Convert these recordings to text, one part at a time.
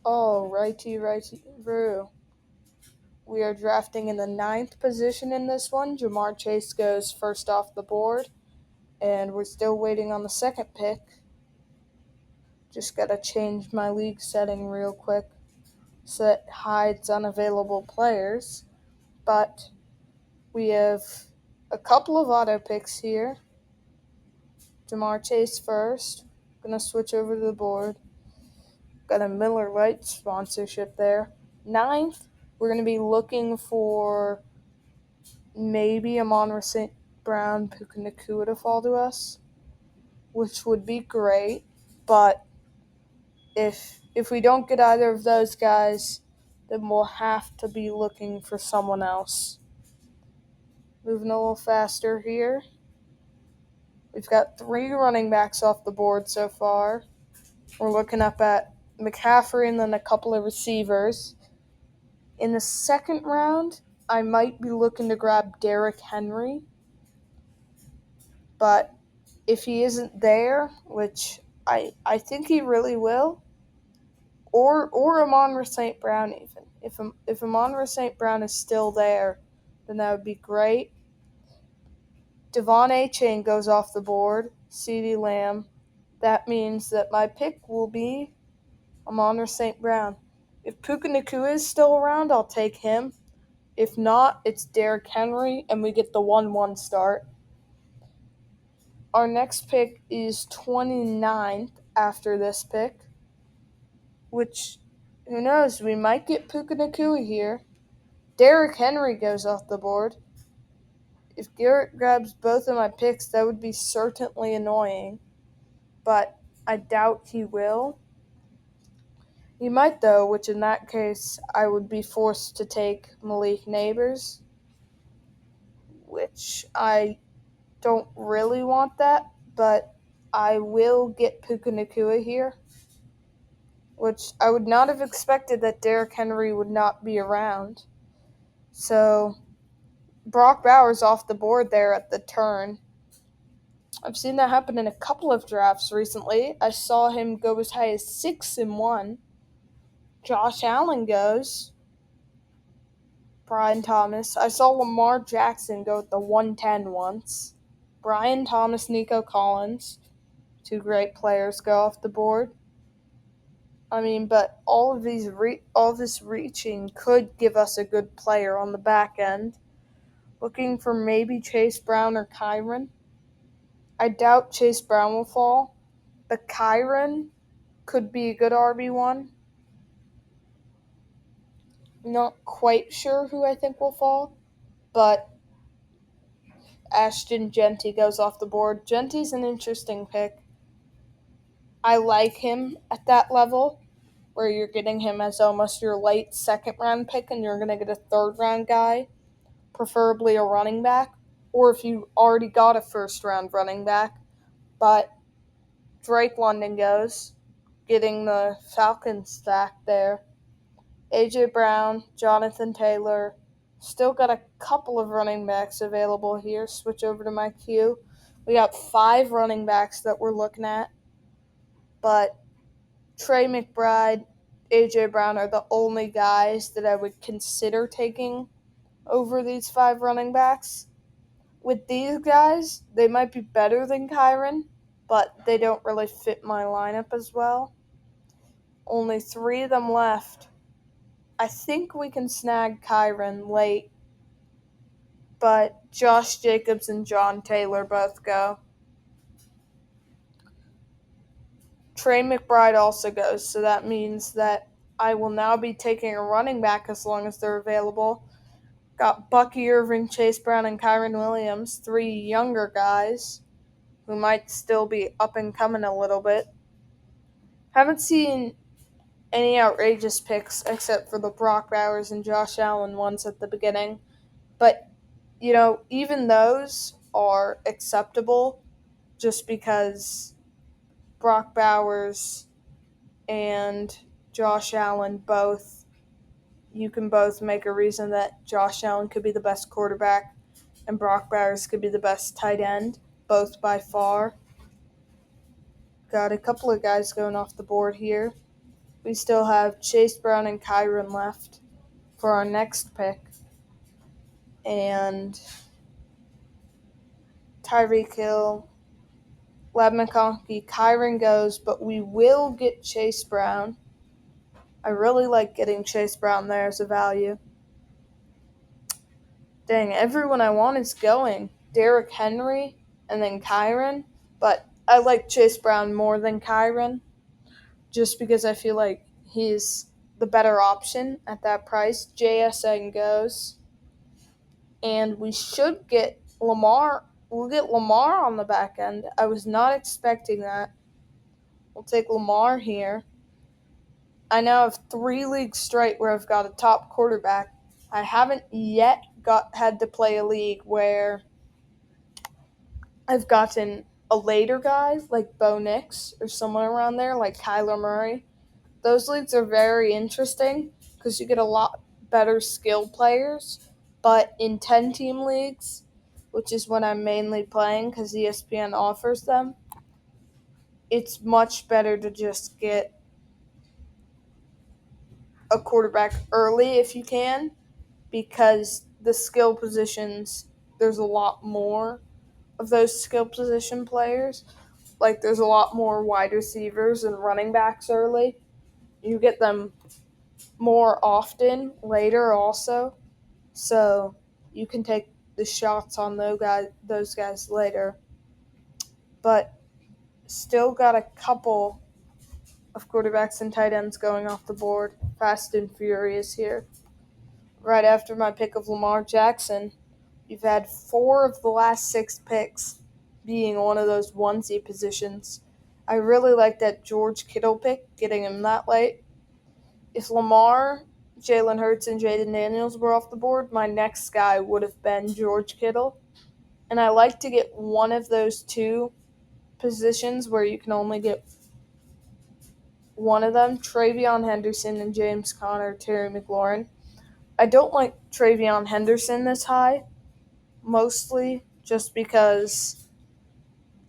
Oh, righty, Roo. We are drafting in the ninth position in this one. Jamar Chase goes first off the board, and we're still waiting on the second pick. Just gotta change my league setting real quick so it hides unavailable players. But we have a couple of auto picks here. Jamar Chase first. Gonna switch over to the board. Got a Miller Lite sponsorship there. Ninth, we're going to be looking for maybe Amon St. Brown, Puka Nacua to fall to us, which would be great. But if we don't get either of those guys, then we'll have to be looking for someone else. Moving a little faster here. We've got 3 running backs off the board so far. We're looking up at McCaffrey and then a couple of receivers. In the second round, I might be looking to grab Derrick Henry. But if he isn't there, which I think he really will, or Amon St. Brown even. If Amon St. Brown is still there, then that would be great. Devon Achane goes off the board. CeeDee Lamb. That means that my pick will be Amon St. Brown. If Puka Nacua is still around, I'll take him. If not, it's Derrick Henry, and we get the 1-1 start. Our next pick is 29th after this pick, which, who knows, we might get Puka Nacua here. Derrick Henry goes off the board. If Garrett grabs both of my picks, that would be certainly annoying, but I doubt he will. He might, though, which in that case, I would be forced to take Malik Neighbors, which I don't really want that, but I will get Puka Nacua here, which I would not have expected that Derrick Henry would not be around. So Brock Bowers off the board there at the turn. I've seen that happen in a couple of drafts recently. I saw him go as high as 6 in one. Josh Allen goes. Brian Thomas. I saw Lamar Jackson go at the 110 once. Brian Thomas, Nico Collins. 2 great players go off the board. But all this reaching could give us a good player on the back end. Looking for maybe Chase Brown or Kyren. I doubt Chase Brown will fall, but Kyren could be a good RB1. Not quite sure who I think will fall, but Ashton Jeanty goes off the board. Jeanty's an interesting pick. I like him at that level, where you're getting him as almost your late second-round pick and you're going to get a third-round guy, preferably a running back, or if you already got a first-round running back. But Drake London goes, getting the Falcons stack there. A.J. Brown, Jonathan Taylor. Still got a couple of running backs available here. Switch over to my queue. We got 5 running backs that we're looking at. But Trey McBride, A.J. Brown are the only guys that I would consider taking over these 5 running backs. With these guys, they might be better than Kyren, but they don't really fit my lineup as well. Only 3 of them left. I think we can snag Kyren late, but Josh Jacobs and John Taylor both go. Trey McBride also goes, so that means that I will now be taking a running back as long as they're available. Got Bucky Irving, Chase Brown, and Kyren Williams, 3 younger guys who might still be up and coming a little bit. Haven't seen any outrageous picks except for the Brock Bowers and Josh Allen ones at the beginning. But, even those are acceptable just because Brock Bowers and Josh Allen you can both make a reason that Josh Allen could be the best quarterback and Brock Bowers could be the best tight end, both by far. Got a couple of guys going off the board here. we still have Chase Brown and Kyron left for our next pick. And Tyreek Hill, Lab McConkey, Kyron goes, but we will get Chase Brown. I really like getting Chase Brown there as a value. Dang, everyone I want is going. Derrick Henry and then Kyron. But I like Chase Brown more than Kyron just because I feel like he's the better option at that price. JSN goes. And we should get Lamar. We'll get Lamar on the back end. I was not expecting that. We'll take Lamar here. I now have 3 leagues straight where I've got a top quarterback. I haven't yet had to play a league where I've gotten a later guy like Bo Nix or someone around there like Kyler Murray. Those leagues are very interesting because you get a lot better skill players. But in 10-team leagues, which is what I'm mainly playing because ESPN offers them, it's much better to just get a quarterback early if you can, because the skill positions, there's a lot more of those skill position players. Like there's a lot more wide receivers and running backs early. You get them more often later also. So you can take the shots on those guys later. But still got a couple of quarterbacks and tight ends going off the board. Fast and furious here. Right after my pick of Lamar Jackson, you've had 4 of the last 6 picks being one of those onesie positions. I really like that George Kittle pick, getting him that late. If Lamar, Jalen Hurts, and Jaden Daniels were off the board, my next guy would have been George Kittle. And I like to get one of those 2 positions where you can only get one of them, TreVeyon Henderson and James Conner, Terry McLaurin. I don't like TreVeyon Henderson this high, mostly just because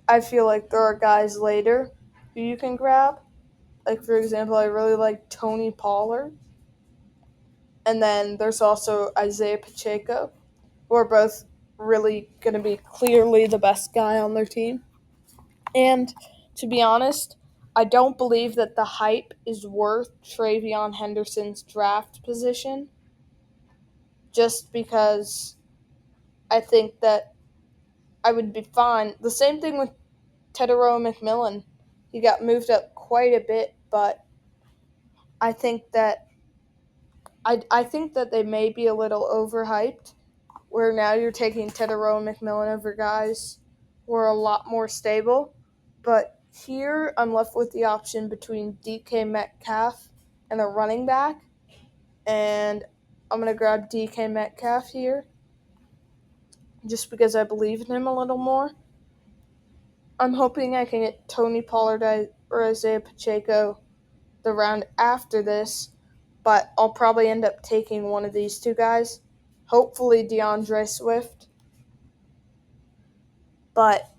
I feel like there are guys later who you can grab. Like, for example, I really like Tony Pollard. And then there's also Isaiah Pacheco, who are both really going to be clearly the best guy on their team. And to be honest, I don't believe that the hype is worth TreVeyon Henderson's draft position, just because I think that I would be fine. The same thing with Tetairoa McMillan. He got moved up quite a bit, but I think that I think that they may be a little overhyped, where now you're taking Tetairoa McMillan over guys who are a lot more stable. But here I'm left with the option between DK Metcalf and a running back, and I'm going to grab DK Metcalf here just because I believe in him a little more. I'm hoping I can get Tony Pollard or Isaiah Pacheco the round after this, but I'll probably end up taking one of these 2 guys. Hopefully DeAndre Swift. But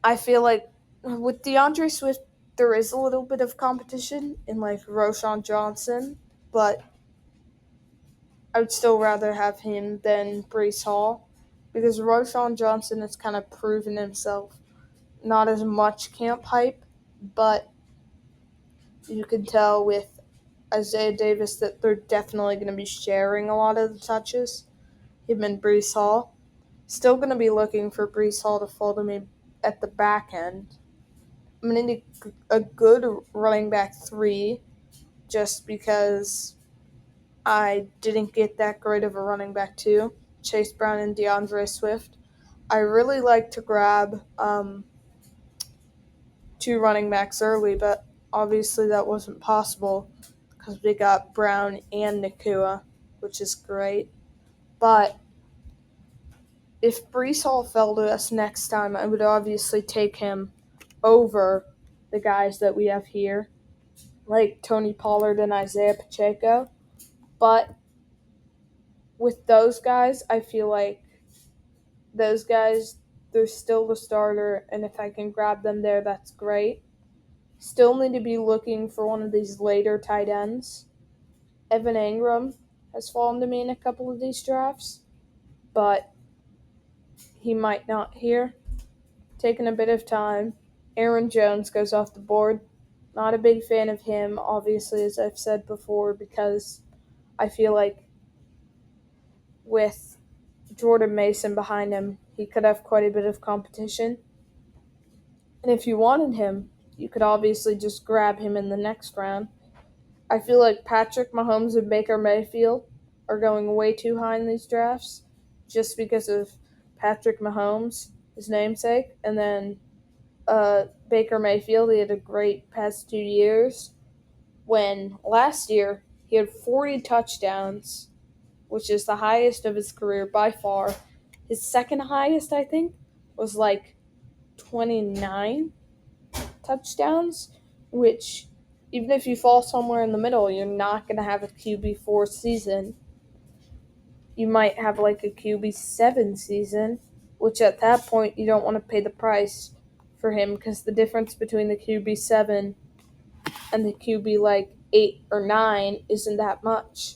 I feel like with DeAndre Swift, there is a little bit of competition in like Roschon Johnson, but I would still rather have him than Breece Hall because Roschon Johnson has kind of proven himself. Not as much camp hype, but you can tell with Isaiah Davis that they're definitely going to be sharing a lot of the touches. Him and Breece Hall. Still going to be looking for Breece Hall to fall to me at the back end. I'm going to need a good running back 3 just because I didn't get that great of a running back 2. Chase Brown and DeAndre Swift. I really like to grab 2 running backs early, but obviously that wasn't possible because we got Brown and Nacua, which is great. But if Breece Hall fell to us next time, I would obviously take him over the guys that we have here, like Tony Pollard and Isaiah Pacheco. But with those guys, I feel like those guys, they're still the starter, and if I can grab them there, that's great. Still need to be looking for one of these later tight ends. Evan Engram has fallen to me in a couple of these drafts, but he might not here. Taking a bit of time. Aaron Jones goes off the board. Not a big fan of him, obviously, as I've said before, because I feel like with Jordan Mason behind him, he could have quite a bit of competition. And if you wanted him, you could obviously just grab him in the next round. I feel like Patrick Mahomes and Baker Mayfield are going way too high in these drafts just because of Patrick Mahomes, his namesake, and then Baker Mayfield. He had a great past 2 years. When last year he had 40 touchdowns, which is the highest of his career by far. His second highest, I think, was like 29 touchdowns, which, even if you fall somewhere in the middle, you're not going to have a QB4 season. You might have like a QB7 season, which at that point you don't want to pay the price for him because the difference between the QB7 and the QB like 8 or 9 isn't that much.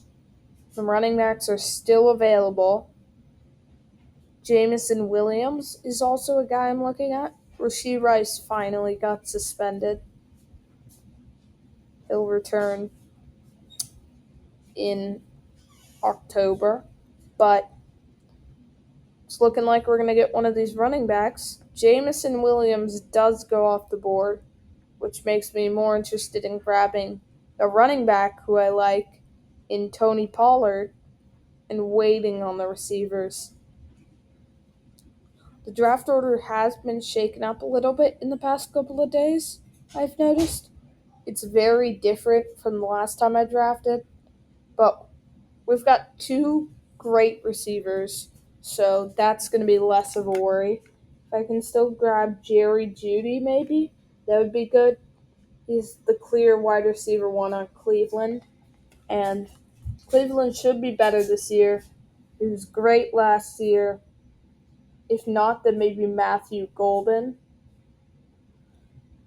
The running backs are still available. Jameson Williams is also a guy I'm looking at. Rashee Rice finally got suspended. He'll return in October, but it's looking like we're going to get one of these running backs. Jameson Williams does go off the board, which makes me more interested in grabbing a running back who I like in Tony Pollard and waiting on the receivers. The draft order has been shaken up a little bit in the past couple of days, I've noticed. It's very different from the last time I drafted, but we've got two great receivers, so that's going to be less of a worry. If I can still grab Jerry Jeudy, maybe, that would be good. He's the clear wide receiver one on Cleveland, and Cleveland should be better this year. He was great last year. If not, then maybe Matthew Golden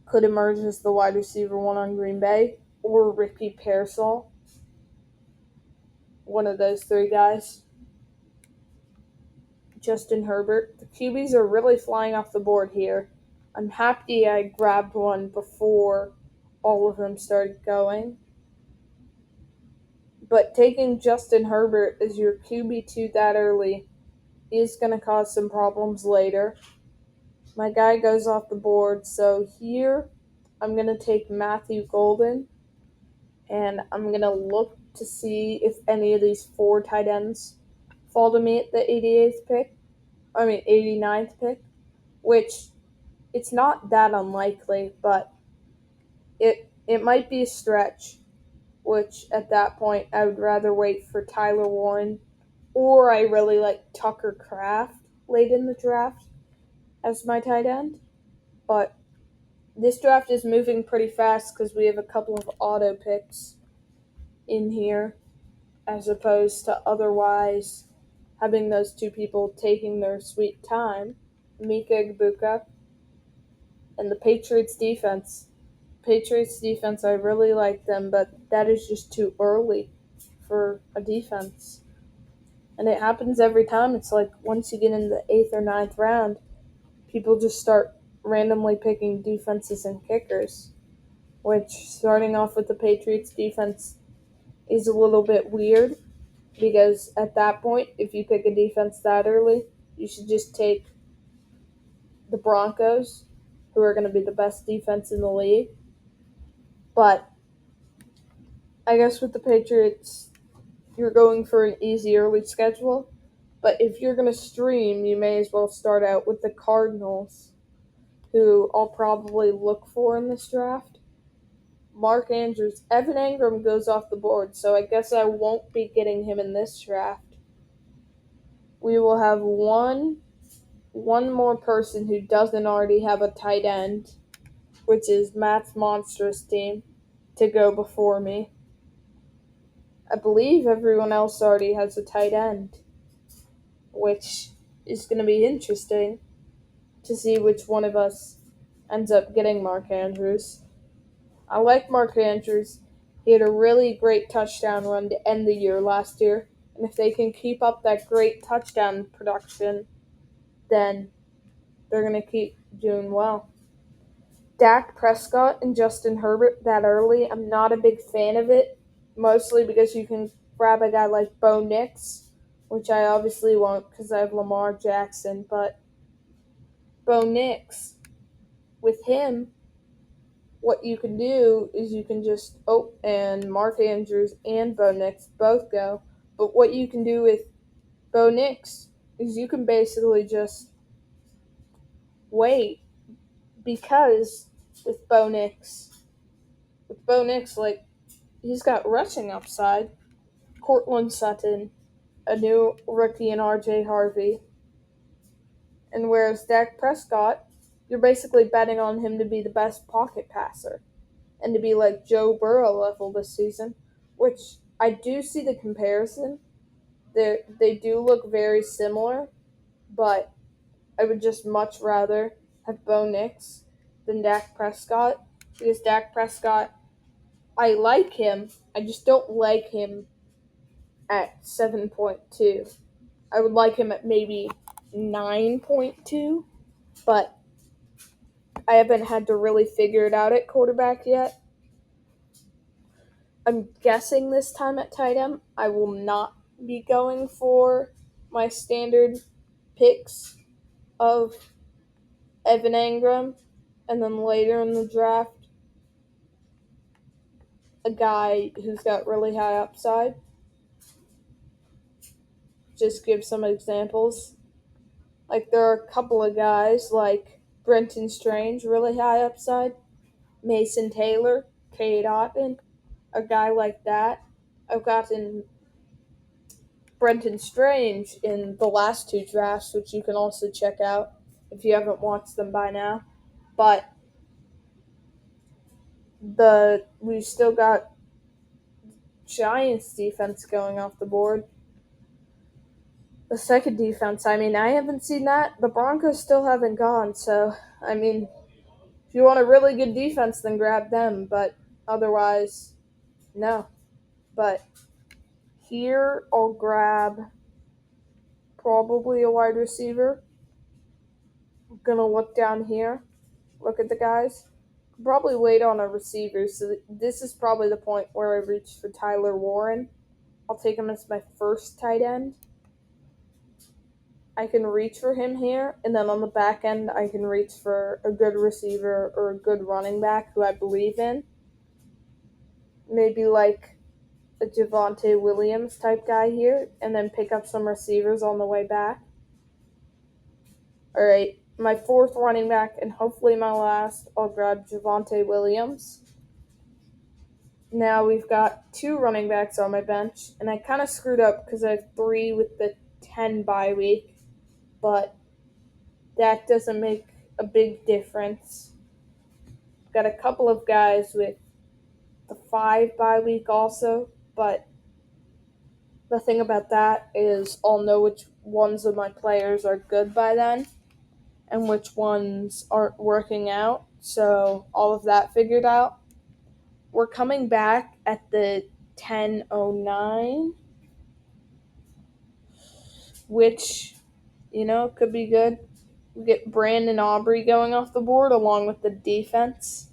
could emerge as the wide receiver one on Green Bay, or Ricky Pearsall. One of those three guys. Justin Herbert. The QBs are really flying off the board here. I'm happy I grabbed one before all of them started going. But taking Justin Herbert as your QB2 that early is going to cause some problems later. My guy goes off the board, so here I'm going to take Matthew Golden, and I'm going to look to see if any of these four tight ends fall to me at the 89th pick, which it's not that unlikely, but it might be a stretch, which at that point I would rather wait for Tyler Warren, or I really like Tucker Kraft late in the draft as my tight end. But this draft is moving pretty fast because we have a couple of auto picks in here, as opposed to otherwise having those two people taking their sweet time. Mika Igbukka and the Patriots defense. I really like them, but that is just too early for a defense. And it happens every time. It's like once you get in the 8th or 9th round, people just start randomly picking defenses and kickers, which, starting off with the Patriots defense, is a little bit weird because at that point, if you pick a defense that early, you should just take the Broncos, who are going to be the best defense in the league. But I guess with the Patriots, you're going for an easy early schedule. But if you're going to stream, you may as well start out with the Cardinals, who I'll probably look for in this draft. Mark Andrews. Evan Engram goes off the board, so I guess I won't be getting him in this draft. We will have one more person who doesn't already have a tight end, which is Matt's monstrous team, to go before me. I believe everyone else already has a tight end, which is going to be interesting to see which one of us ends up getting Mark Andrews. I like Mark Andrews. He had a really great touchdown run to end the year last year. And if they can keep up that great touchdown production, then they're going to keep doing well. Dak Prescott and Justin Herbert that early, I'm not a big fan of it, mostly because you can grab a guy like Bo Nix, which I obviously won't because I have Lamar Jackson, but Bo Nix, with him, what you can do is you can just, and Mark Andrews and Bo Nix both go, but what you can do with Bo Nix is you can basically just wait because with Bo Nix, like, he's got rushing upside. Cortland Sutton, a new rookie in RJ Harvey. And whereas Dak Prescott, you're basically betting on him to be the best pocket passer and to be like Joe Burrow level this season, which I do see the comparison. They do look very similar, but I would just much rather have Bo Nix than Dak Prescott because Dak Prescott, I like him. I just don't like him at 7.2. I would like him at maybe 9.2, but I haven't had to really figure it out at quarterback yet. I'm guessing this time at tight end, I will not be going for my standard picks of Evan Engram, and then later in the draft, a guy who's got really high upside. Just give some examples. Like, there are a couple of guys like Brenton Strange, really high upside. Mason Taylor, Cade Otton, a guy like that. I've gotten Brenton Strange in the last two drafts, which you can also check out if you haven't watched them by now. But we've still got Giants defense going off the board. The second defense, I haven't seen that. The Broncos still haven't gone, so, if you want a really good defense, then grab them, but otherwise, no. But here, I'll grab probably a wide receiver. I'm going to look down here, look at the guys. Probably wait on a receiver, so this is probably the point where I reach for Tyler Warren. I'll take him as my first tight end. I can reach for him here, and then on the back end, I can reach for a good receiver or a good running back who I believe in. Maybe like a Javonte Williams type guy here, and then pick up some receivers on the way back. All right, my fourth running back, and hopefully my last, I'll grab Javonte Williams. Now we've got two running backs on my bench, and I kind of screwed up because I have 3 with the 10 bye week, but that doesn't make a big difference. Got a couple of guys with the 5 bye week also, but the thing about that is I'll know which ones of my players are good by then and which ones aren't working out, so all of that figured out. We're coming back at the 10:09, which, could be good. We get Brandon Aubrey going off the board along with the defense.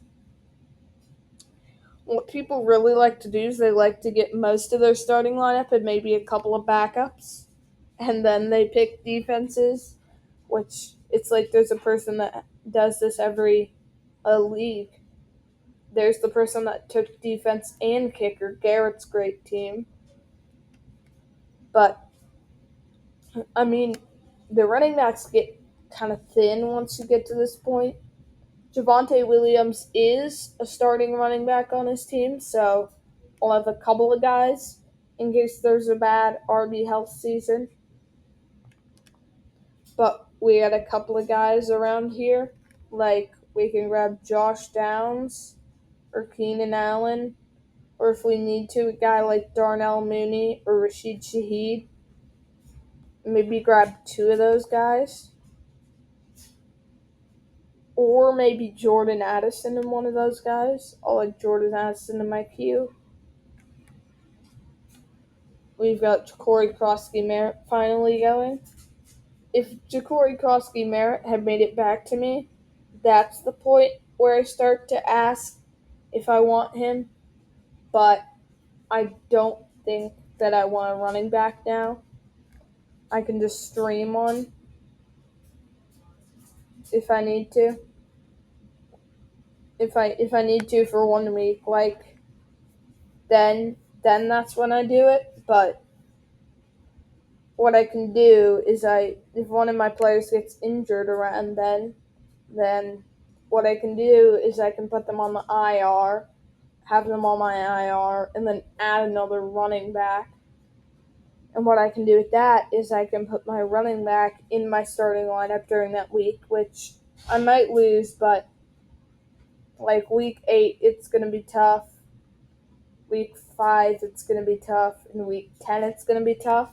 What people really like to do is they like to get most of their starting lineup and maybe a couple of backups, and then they pick defenses, which it's like there's a person that does this every league. There's the person that took defense and kicker, Garrett's great team. But, the running backs get kind of thin once you get to this point. Javonte Williams is a starting running back on his team, so I'll have a couple of guys in case there's a bad RB health season. But we had a couple of guys around here, like we can grab Josh Downs or Keenan Allen, or if we need to, a guy like Darnell Mooney or Rashid Shaheed. Maybe grab 2 of those guys. or maybe Jordan Addison in one of those guys. I'll like Jordan Addison in my queue. We've got Ja'Cory Krosky-Merritt finally going. If Ja'Cory Krosky-Merritt had made it back to me, that's the point where I start to ask if I want him. But I don't think that I want a running back now. I can just stream one if I need to. If I need to for 1 week, like then that's when I do it. But what I can do is if one of my players gets injured around then what I can do is I can put them on the IR, have them on my IR, and then add another running back. And what I can do with that is I can put my running back in my starting lineup during that week, which I might lose, but like week 8, it's going to be tough. Week 5, it's going to be tough. In week 10, it's going to be tough.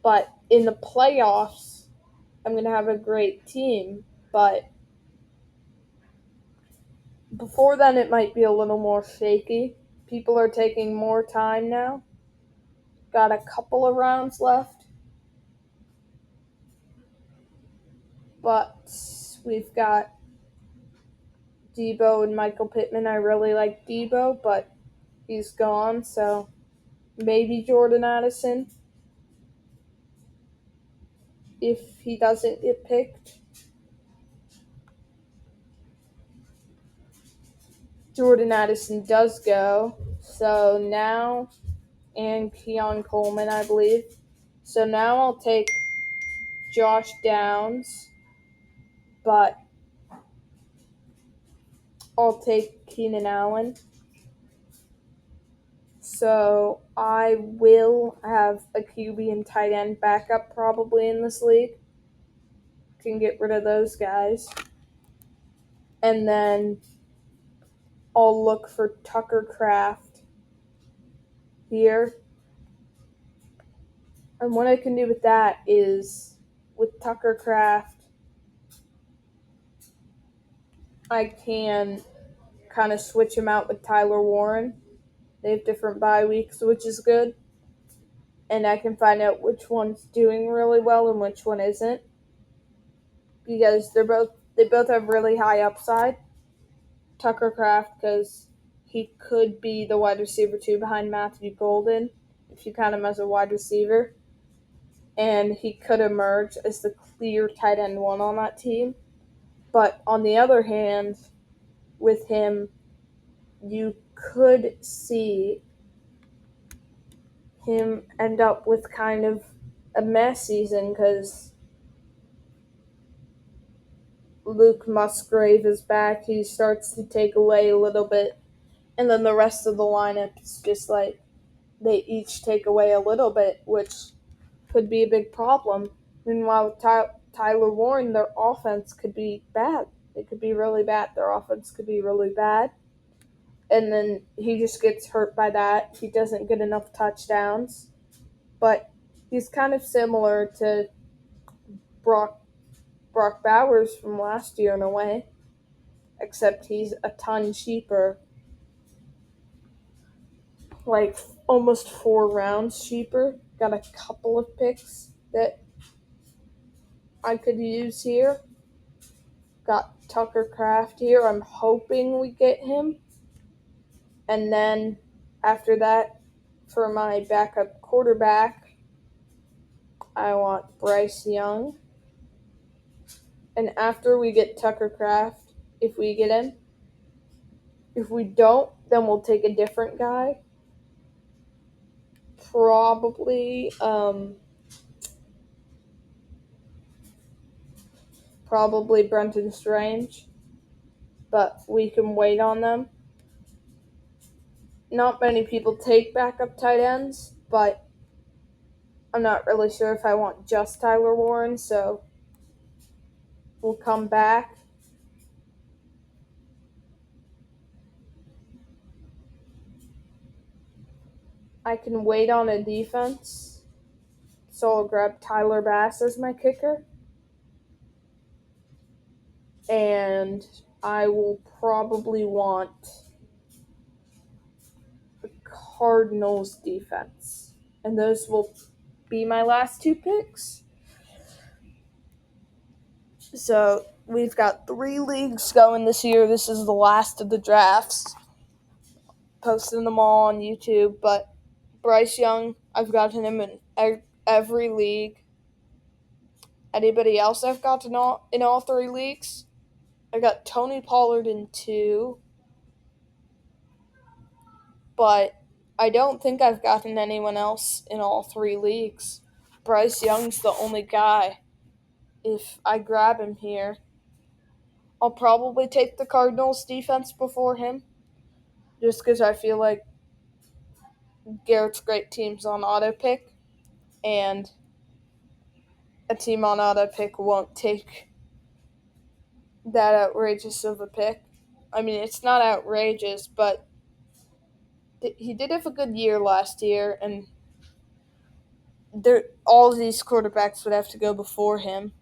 But in the playoffs, I'm going to have a great team. But before then, it might be a little more shaky. People are taking more time now. Got a couple of rounds left. But we've got Debo and Michael Pittman. I really like Debo, but he's gone, so maybe Jordan Addison if he doesn't get picked. Jordan Addison does go, so now, and Keon Coleman, I believe. So now I'll take Josh Downs, but I'll take Keenan Allen. So I will have a QB and tight end backup probably in this league. Can get rid of those guys. And then I'll look for Tucker Kraft here. And what I can do with that is with Tucker Kraft, I can kind of switch him out with Tyler Warren. They have different bye weeks, which is good. And I can find out which one's doing really well and which one isn't. Because they both have really high upside. Tucker Kraft, because he could be the wide receiver 2 behind Matthew Golden if you count him as a wide receiver. And he could emerge as the clear tight end 1 on that team. But on the other hand, with him, you could see him end up with kind of a mess season because Luke Musgrave is back. He starts to take away a little bit. And then the rest of the lineup is just like they each take away a little bit, which could be a big problem. Meanwhile, with Tyler Warren, their offense could be bad. It could be really bad. Their offense could be really bad. And then he just gets hurt by that. He doesn't get enough touchdowns. But he's kind of similar to Brock Bowers from last year in a way, except he's a ton cheaper. Like almost 4 rounds cheaper. Got a couple of picks that I could use here. Got Tucker Kraft here. I'm hoping we get him. And then after that, for my backup quarterback, I want Bryce Young. And after we get Tucker Kraft, if we get him, if we don't, then we'll take a different guy. Probably Brenton Strange, but we can wait on them. Not many people take backup tight ends, but I'm not really sure if I want just Tyler Warren, so we'll come back. I can wait on a defense, so I'll grab Tyler Bass as my kicker. and I will probably want the Cardinals defense. And those will be my last two picks. So we've got 3 leagues going this year. This is the last of the drafts. Posting them all on YouTube, but Bryce Young, I've gotten him in every league. Anybody else I've got in all 3 leagues? I got Tony Pollard in 2, but I don't think I've gotten anyone else in all 3 leagues. Bryce Young's the only guy. If I grab him here, I'll probably take the Cardinals defense before him, just because I feel like Garrett's great team's on auto pick, and a team on auto pick won't take that outrageous of a pick. I mean, it's not outrageous, but he did have a good year last year, and all of these quarterbacks would have to go before him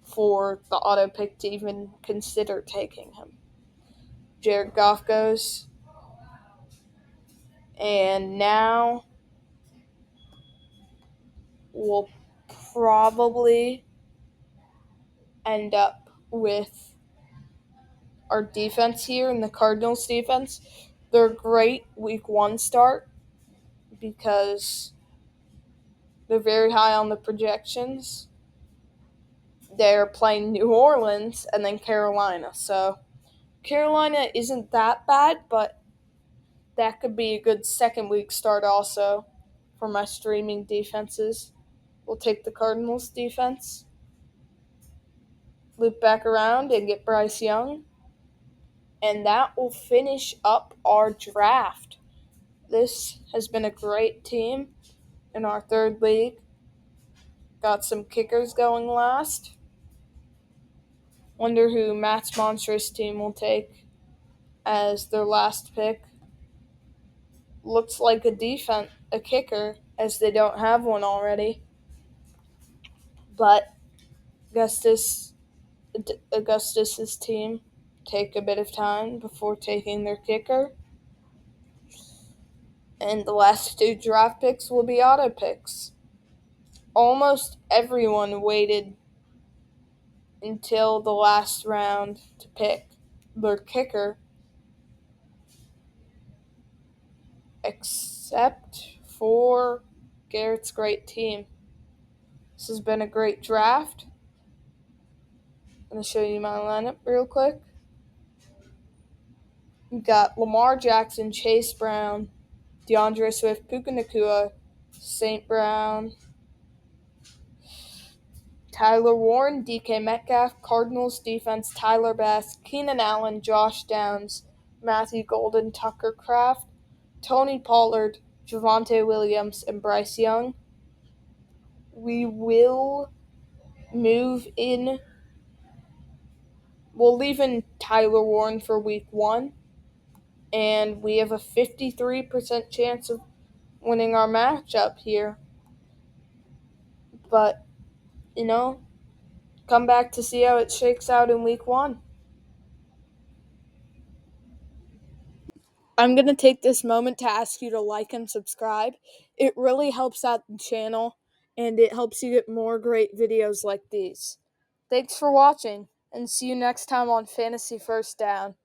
for the auto pick to even consider taking him. Jared Goff goes, and now we'll probably end up with our defense here in the Cardinals defense. They're a great week 1 start because they're very high on the projections. They're playing New Orleans and then Carolina. So Carolina isn't that bad, but that could be a good second week start also for my streaming defenses. We'll take the Cardinals defense, loop back around and get Bryce Young, and that will finish up our draft. This has been a great team in our 3rd league. Got some kickers going last. Wonder who Matt's monstrous team will take as their last pick. Looks like a kicker, as they don't have one already. But Augustus's team take a bit of time before taking their kicker. And the last 2 draft picks will be auto picks. Almost everyone waited until the last round to pick their kicker, except for Garrett's great team. This has been a great draft. I'm going to show you my lineup real quick. We've got Lamar Jackson, Chase Brown, DeAndre Swift, Puka Nacua, St. Brown, Tyler Warren, DK Metcalf, Cardinals defense, Tyler Bass, Keenan Allen, Josh Downs, Matthew Golden, Tucker Kraft, Tony Pollard, Javonte Williams, and Bryce Young. We will move in. We'll leave in Tyler Warren for week 1, and we have a 53% chance of winning our matchup here. But, come back to see how it shakes out in week 1. I'm going to take this moment to ask you to like and subscribe. It really helps out the channel, and it helps you get more great videos like these. Thanks for watching, and see you next time on Fantasy First Down.